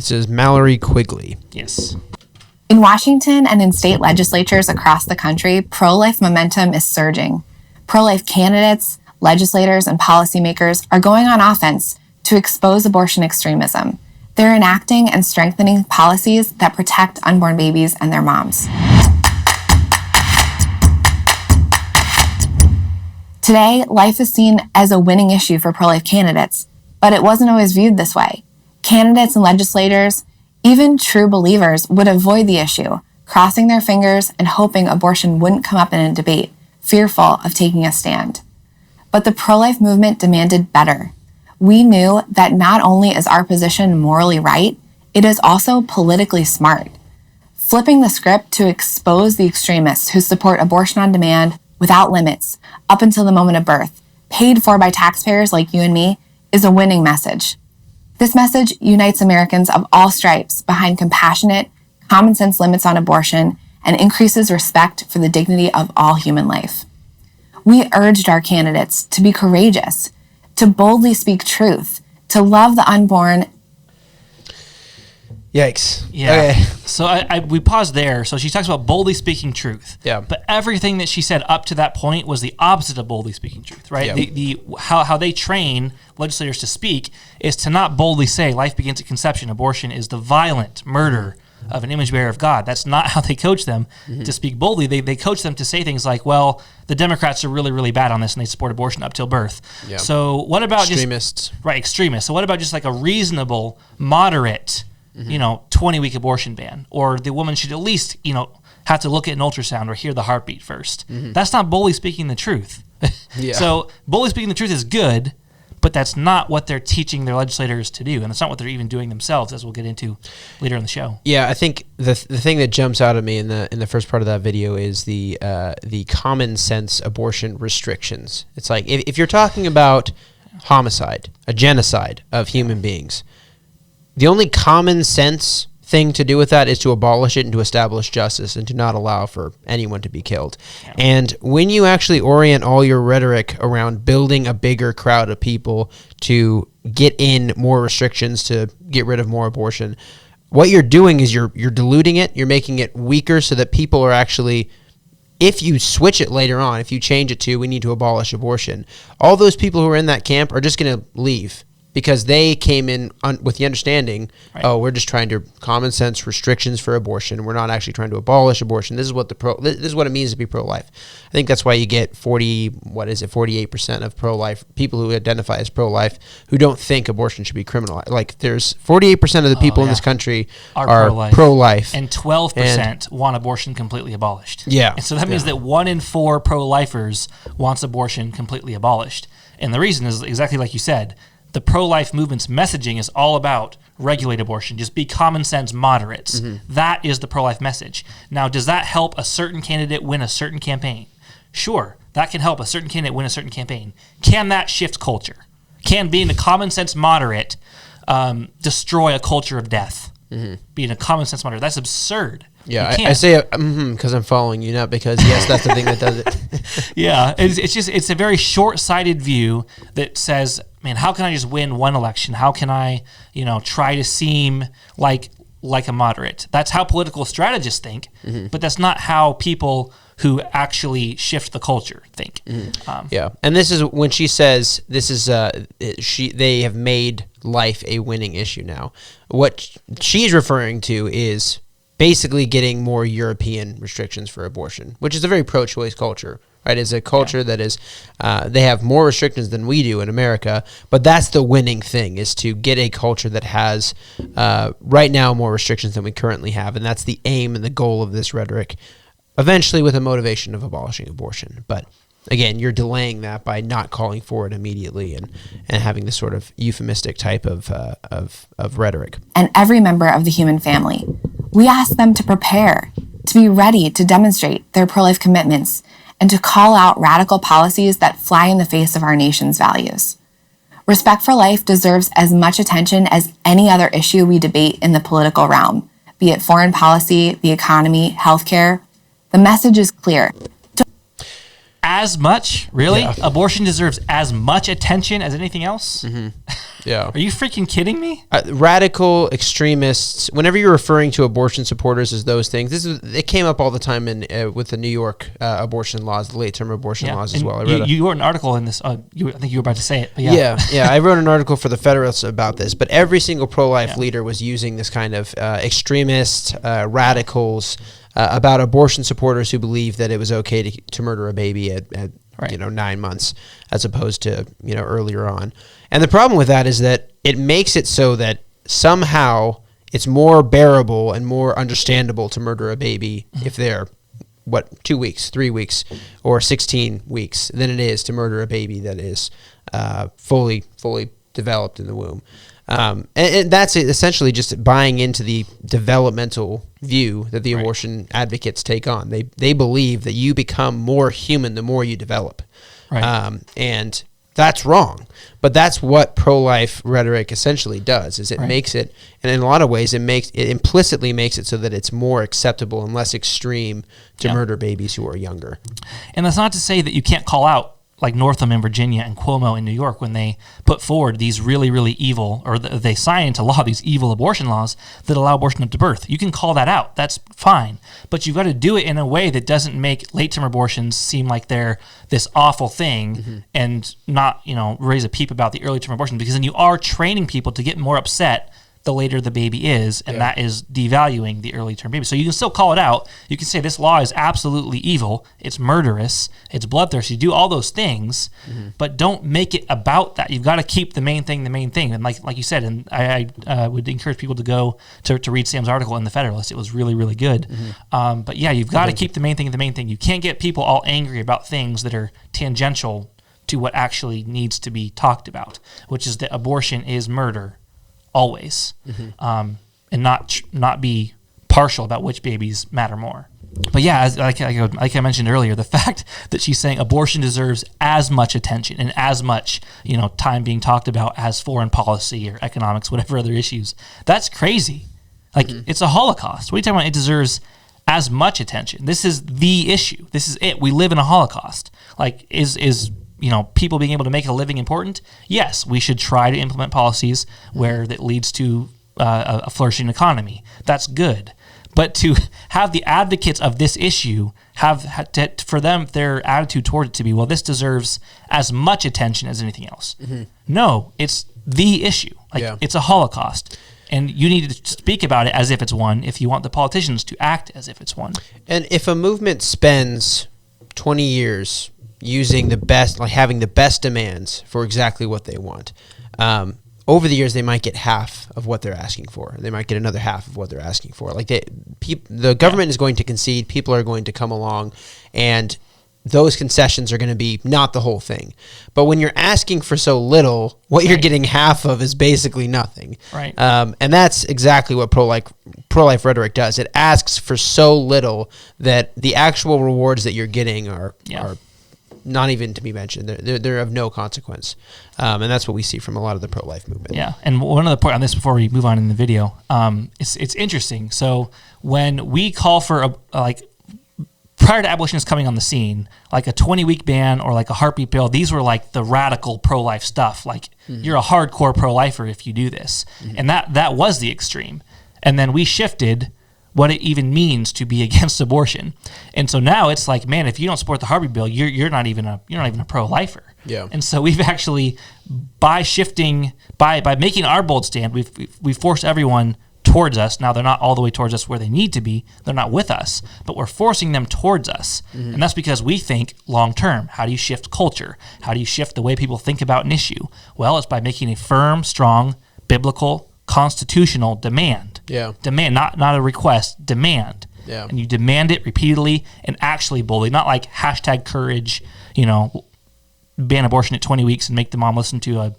This is Mallory Quigley. Yes. In Washington and in state legislatures across the country, pro-life momentum is surging. Pro-life candidates, legislators, and policymakers are going on offense to expose abortion extremism. They're enacting and strengthening policies that protect unborn babies and their moms. Today, life is seen as a winning issue for pro-life candidates, but it wasn't always viewed this way. Candidates and legislators, even true believers, would avoid the issue, crossing their fingers and hoping abortion wouldn't come up in a debate, fearful of taking a stand. But the pro-life movement demanded better. We knew that not only is our position morally right, it is also politically smart. Flipping the script to expose the extremists who support abortion on demand without limits, up until the moment of birth, paid for by taxpayers like you and me, is a winning message. This message unites Americans of all stripes behind compassionate, common sense limits on abortion and increases respect for the dignity of all human life. We urged our candidates to be courageous, to boldly speak truth, to love the unborn. Yikes. Yeah. Okay. So we paused there. So she talks about boldly speaking truth. Yeah. But everything that she said up to that point was the opposite of boldly speaking truth, right? Yeah. How they train legislators to speak is to not boldly say life begins at conception. Abortion is the violent murder of an image bearer of God. That's not how they coach them to speak boldly. They coach them to say things like, well, the Democrats are really, really bad on this and they support abortion up till birth. Yeah. So what about extremists? Extremists. So what about just like a reasonable, moderate 20-week abortion ban, or the woman should at least, have to look at an ultrasound or hear the heartbeat first. That's not boldly speaking the truth. Yeah. So boldly speaking the truth is good, but that's not what they're teaching their legislators to do, and it's not what they're even doing themselves, as we'll get into later in the show. Yeah, I think the thing that jumps out at me in the first part of that video is the common sense abortion restrictions. It's like if you're talking about homicide, a genocide of human beings, the only common sense thing to do with that is to abolish it and to establish justice and to not allow for anyone to be killed. Yeah. And when you actually orient all your rhetoric around building a bigger crowd of people to get in more restrictions, to get rid of more abortion, what you're doing is you're diluting it, you're making it weaker so that people are actually, if you switch it later on, if you change it to we need to abolish abortion, all those people who are in that camp are just going to leave. Because they came in with the understanding, right, we're just trying to common sense restrictions for abortion. We're not actually trying to abolish abortion. This is what this is what it means to be pro-life. I think that's why you get 48% of pro-life people who identify as pro-life who don't think abortion should be criminalized. Like there's 48% of the people in this country are pro-life, and 12% want abortion completely abolished. Yeah, and so that means that 1 in 4 pro-lifers wants abortion completely abolished. And the reason is exactly like you said. The pro-life movement's messaging is all about regulate abortion. Just be common sense moderates. That is the pro-life message. Now, does that help a certain candidate win a certain campaign? Sure, that can help a certain candidate win a certain campaign. Can that shift culture? Can being a common sense moderate destroy a culture of death? Being a common sense moderate, that's absurd. Yeah, I say because I'm following you, not because, yes, that's the thing that does it. Yeah, it's a very short-sighted view that says, man, how can I just win one election? How can I, try to seem like a moderate? That's how political strategists think, but that's not how people who actually shift the culture think. Yeah, and this is when she says this is they have made life a winning issue now. What she's referring to is basically getting more European restrictions for abortion, which is a very pro-choice culture, right? It's a culture that is, they have more restrictions than we do in America, but that's the winning thing, is to get a culture that has, right now, more restrictions than we currently have, and that's the aim and the goal of this rhetoric, eventually with a motivation of abolishing abortion. But again, you're delaying that by not calling for it immediately and having this sort of euphemistic type of rhetoric. And every member of the human family. We ask them to prepare, to be ready to demonstrate their pro-life commitments, and to call out radical policies that fly in the face of our nation's values. Respect for life deserves as much attention as any other issue we debate in the political realm, be it foreign policy, the economy, healthcare. The message is clear. As much? Really? Yeah. Abortion deserves as much attention as anything else? Yeah. Are you freaking kidding me? Radical extremists, whenever you're referring to abortion supporters as those things, it came up all the time with the New York abortion laws, the late term abortion laws as And well. You wrote an article in this. I think you were about to say it. But yeah. I wrote an article for the Federalists about this, but every single pro-life leader was using this kind of extremist radicals about abortion supporters who believe that it was okay to murder a baby at 9 months as opposed to earlier on. And the problem with that is that it makes it so that somehow it's more bearable and more understandable to murder a baby if they're 2 weeks, 3 weeks, or 16 weeks than it is to murder a baby that is fully developed in the womb. And that's essentially just buying into the developmental view that the abortion advocates take on. They believe that you become more human the more you develop. Right. And that's wrong. But that's what pro-life rhetoric essentially does, is it makes it, and in a lot of ways it implicitly makes it so that it's more acceptable and less extreme to murder babies who are younger. And that's not to say that you can't call out like Northam in Virginia and Cuomo in New York when they put forward these really, really evil, or they sign into law these evil abortion laws that allow abortion up to birth. You can call that out. That's fine. But you've got to do it in a way that doesn't make late-term abortions seem like they're this awful thing and not, raise a peep about the early-term abortion, because then you are training people to get more upset the later the baby is, and that is devaluing the early-term baby. So you can still call it out. You can say this law is absolutely evil, it's murderous, it's bloodthirsty. Do all those things, but don't make it about that. You've got to keep the main thing. And like you said, and I would encourage people to go to read Sam's article in the Federalist. It was really, really good. But yeah, you've got to keep the main thing the main thing. You can't get people all angry about things that are tangential to what actually needs to be talked about, which is that abortion is murder. Always, and not be partial about which babies matter more. But yeah, like I mentioned earlier, the fact that she's saying abortion deserves as much attention and as much time being talked about as foreign policy or economics, whatever other issues, that's crazy. Like it's a Holocaust. What are you talking about? It deserves as much attention. This is the issue. This is it. We live in a Holocaust. Like is people being able to make a living important? Yes, we should try to implement policies where that leads to a flourishing economy. That's good. But to have the advocates of this issue for them, their attitude toward it to be, well, this deserves as much attention as anything else. No, it's the issue. It's a Holocaust. And you need to speak about it as if it's one if you want the politicians to act as if it's one. And if a movement spends 20 years using the best, having the best demands for exactly what they want, over the years they might get half of what they're asking for. They might get another half of what they're asking for. The government is going to concede. People are going to come along, and those concessions are going to be not the whole thing. But when you're asking for so little, what you're getting half of is basically nothing. Right. And that's exactly what pro-life rhetoric does. It asks for so little that the actual rewards that you're getting are not even to be mentioned. They're of no consequence. And that's what we see from a lot of the pro-life movement. Yeah, and one other point on this before we move on in the video, it's interesting. So when we call for prior to abolitionists coming on the scene, like a 20-week ban or like a heartbeat bill, these were like the radical pro-life stuff. Like you're a hardcore pro-lifer if you do this. And that was the extreme. And then we shifted what it even means to be against abortion. And so now it's like, man, if you don't support the heartbeat bill, you're not even a pro-lifer. Yeah. And so we've actually, by making our bold stand, we've forced everyone towards us. Now they're not all the way towards us where they need to be. They're not with us, but we're forcing them towards us. And that's because we think long term. How do you shift culture? How do you shift the way people think about an issue? Well, it's by making a firm, strong, biblical, constitutional demand. Yeah. Demand, not a request, demand. Yeah. And you demand it repeatedly and actually boldly, not like #courage, ban abortion at 20 weeks and make the mom listen to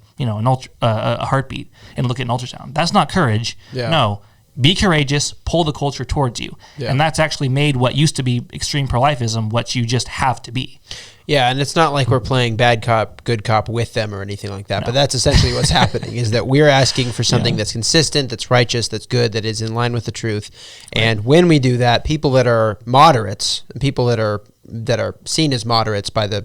a heartbeat and look at an ultrasound. That's not courage. Yeah. No. Be courageous, pull the culture towards you. Yeah. And that's actually made what used to be extreme pro-lifism what you just have to be. Yeah, and it's not like we're playing bad cop, good cop with them or anything like that. No. But that's essentially what's happening, is that we're asking for something that's consistent, that's righteous, that's good, that is in line with the truth. And when we do that, people that are moderates, people that are seen as moderates by the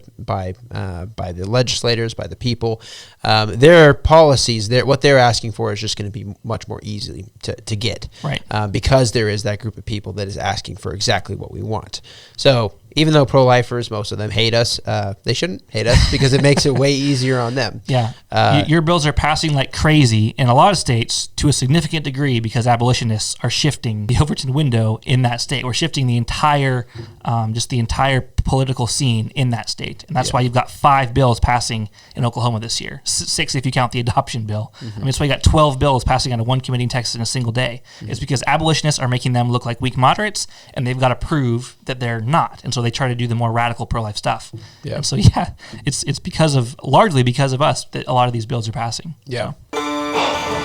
legislators, by the people, their policies, what they're asking for is just going to be much more easily to get, right? Because there is that group of people that is asking for exactly what we want. So even though pro-lifers, most of them hate us, they shouldn't hate us because it makes it way easier on them. Yeah, your bills are passing like crazy in a lot of states to a significant degree because abolitionists are shifting the Overton window in that state. We're shifting the entire political scene in that state. And that's why you've got 5 bills passing in Oklahoma this year. 6 if you count the adoption bill. Mm-hmm. I mean, that's why you got 12 bills passing out of one committee in Texas in a single day. Mm-hmm. It's because abolitionists are making them look like weak moderates, and they've got to prove that they're not. And so they try to do the more radical pro-life stuff. Yeah. And so, it's largely because of us that a lot of these bills are passing. Yeah. So.